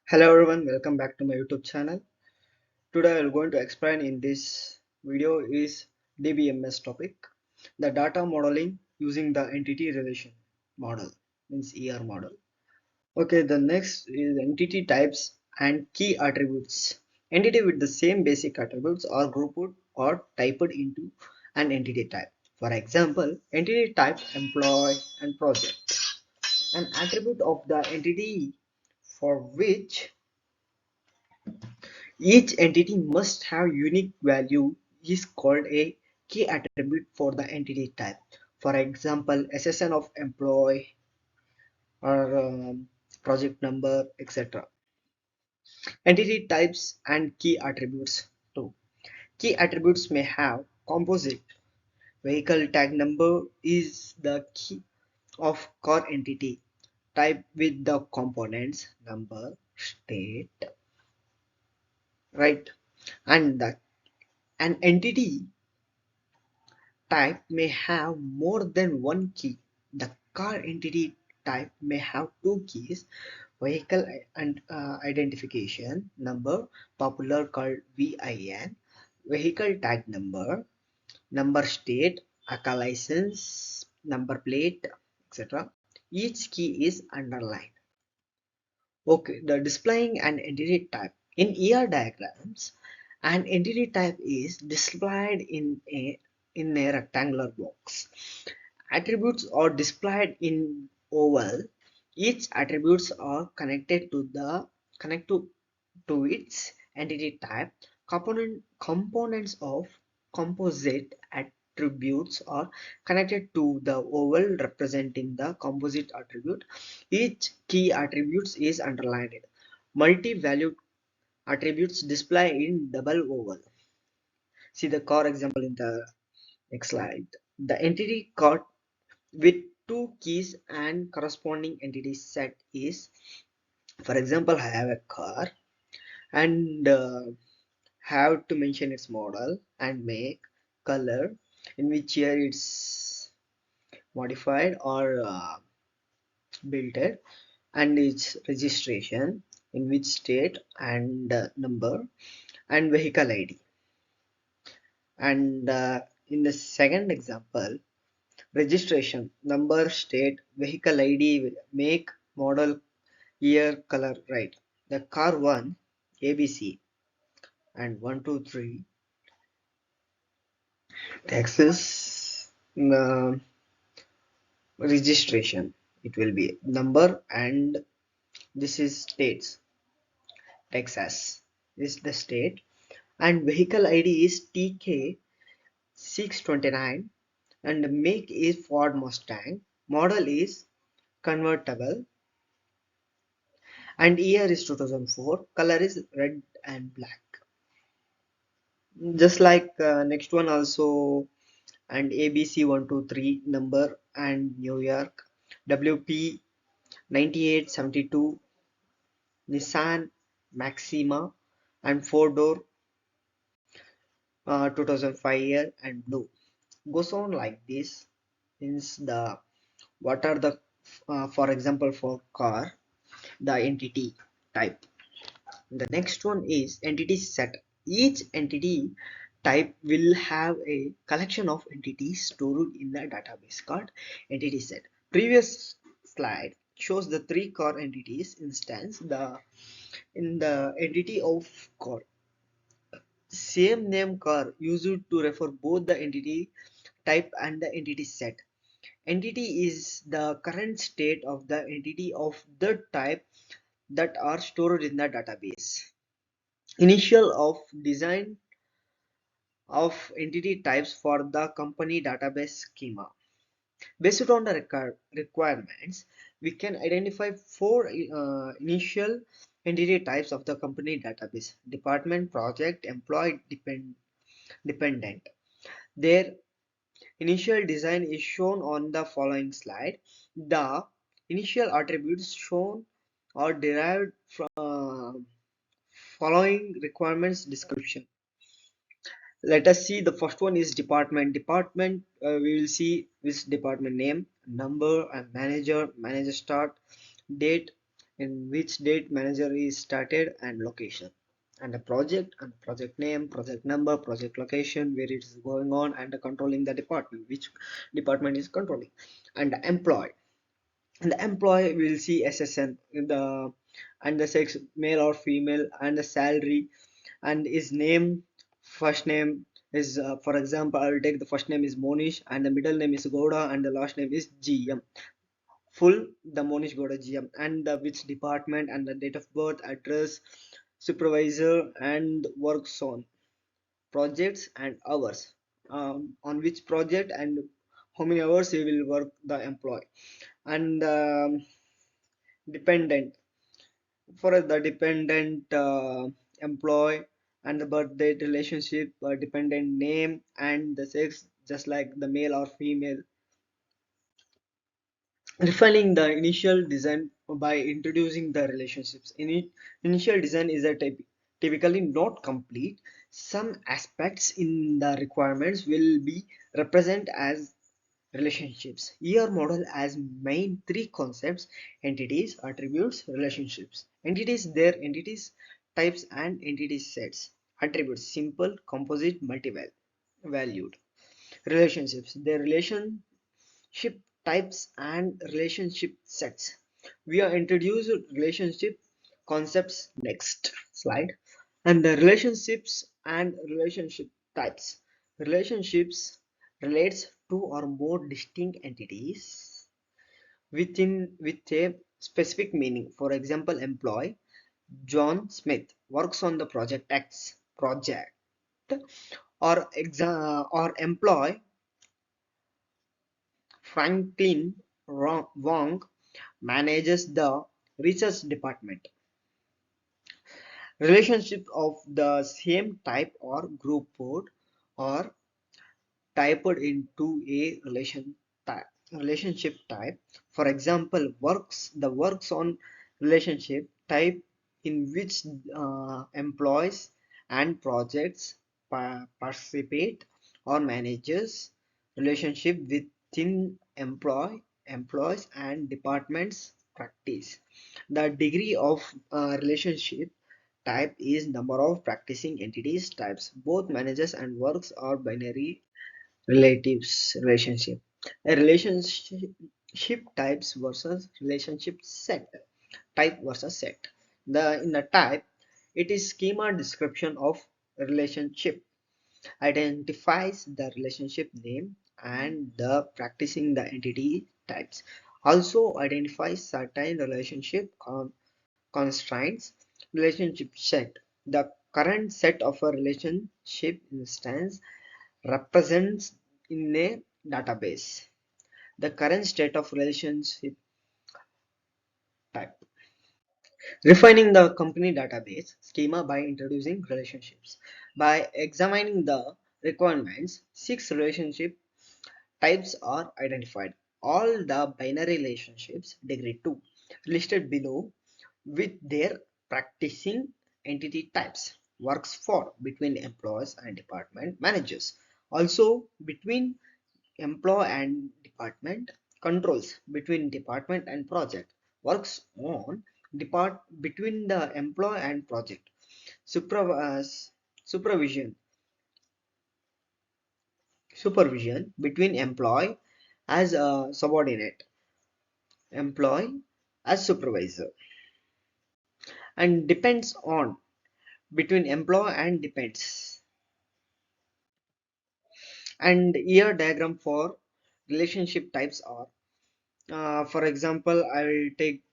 Hello everyone, welcome back to my YouTube channel. Today I'm going to explain in this video is Dbms topic, the data modeling using the entity relation model, means ER model. Okay, the next is entity types and key attributes. Entity with the same basic attributes are grouped or typed into an entity type. For example, entity type employee and project. An attribute of the entity for which each entity must have unique value is called a key attribute for the entity type. For example, SSN of employee or project number, etc. Entity types and key attributes too. Key attributes may have composite. Vehicle tag number is the key of core entity type with the components number, state, right? And an entity type may have more than one key. The car entity type may have two keys, vehicle and identification number, popular called VIN, vehicle tag number, number state, ACA license, number plate, etc. Each key is underlined. Okay, the displaying an entity type. In ER diagrams, an entity type is displayed in a rectangular box. Attributes are displayed in oval. Each attributes are connected to its entity type. Components of composite attributes are connected to the oval representing the composite attribute. Each key attributes is underlined. Multi-valued attributes display in double oval. See the car example in the next slide. The entity card with two keys and corresponding entity set is, for example, I have a car and have to mention its model and make, color, in which year it's modified or built it, and its registration, in which state, and number, and vehicle ID. And in the second example, registration, number, state, vehicle ID, make, model, year, color, right? The car 1, ABC, and 123, Texas, registration. It will be number, and this is states, Texas is the state, and vehicle ID is TK 629, and make is Ford Mustang, model is convertible, and year is 2004, color is red and black. Just like next one also, and ABC 123 number and New York, WP 9872, Nissan Maxima, and four door 2005 year and blue. Goes on like this. Means the what are the for example for car, the entity type. The next one is entity set. Each entity type will have a collection of entities stored in the database called entity set. Previous slide shows the three core entities instance. The in the entity of core, same name car used to refer both the entity type and the entity set. Entity is the current state of the entity of the type that are stored in the database. Initial of design of entity types for the company database schema. Based on the requirements, we can identify four initial entity types of the company database: department, project, employee, dependent. Their initial design is shown on the following slide. The initial attributes shown are derived from following requirements description. Let us see, the first one is department. We will see this department name, number, and manager start, date, in which date manager is started and location, and the project and project name, project number, project location, where it is going on, and the controlling the department, which department is controlling, and the employee. And the employee will see SSN in the and the sex, male or female, and the salary, and his name, first name is for example, I will take the first name is Monish, and the middle name is Goda, and the last name is GM. Full the Monish Goda GM, and the which department, and the date of birth, address, supervisor, and works on projects and hours, on which project and how many hours he will work the employee, and dependent, for the dependent employee, and the birth date, relationship, dependent name, and the sex, just like the male or female. Refining the initial design by introducing the relationships. Initial design is typically not complete. Some aspects in the requirements will be represent as relationships. Here model as main three concepts: entities, attributes, relationships. Entities, their entities, types, and entity sets. Attributes, simple, composite, multi-valued. Relationships, their relationship types and relationship sets. We are introduced relationship concepts next slide. And the relationships and relationship types. Relationships relates two or more distinct entities within with a specific meaning. For example, employee John Smith works on the project X project, or employee Franklin Wong manages the research department. Relationship of the same type or group board or typed into a relationship type. For example, works on relationship type, in which employees and projects participate, or manages relationship within employees and departments practice. The degree of relationship type is number of practicing entities types. Both managers and works are binary relatives relationship. A relationship types versus relationship set. Type versus set. The in the type, it is schema description of relationship, identifies the relationship name and the practicing the entity types. Also identifies certain relationship constraints. Relationship set, the current set of a relationship instance represents in a database the current state of relationship type. Refining the company database schema by introducing relationships. By examining the requirements, 6 relationship types are identified. All the binary relationships degree 2 listed below with their practicing entity types works for between employees and department managers, also between employee and department, controls between department and project, works on depart between the employee and project, supervision supervision between employee as a subordinate, employee as supervisor, and depends on between employee and depends. And here diagram for relationship types are, for example, I will take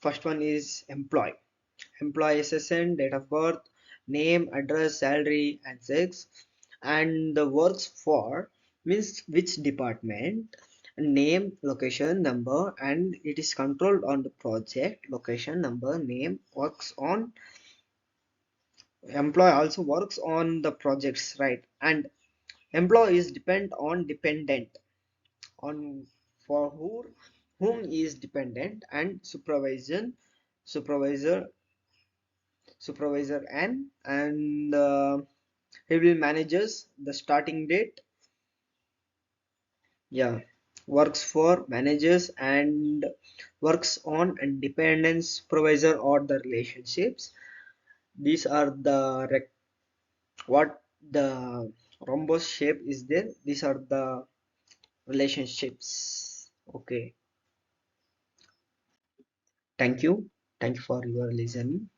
first one is employee SSN, date of birth, name, address, salary, and sex, and the works for means which department, name, location, number, and it is controlled on the project, location, number, name, works on. Employee also works on the projects, right? And employees depend on dependent, on for whom is dependent, and supervisor supervisor N, and he will manages the starting date. Yeah, works for managers and works on independence supervisor or the relationships. These are the what the rhombus shape is there. These are the relationships. Okay, thank you. Thank you for your listening.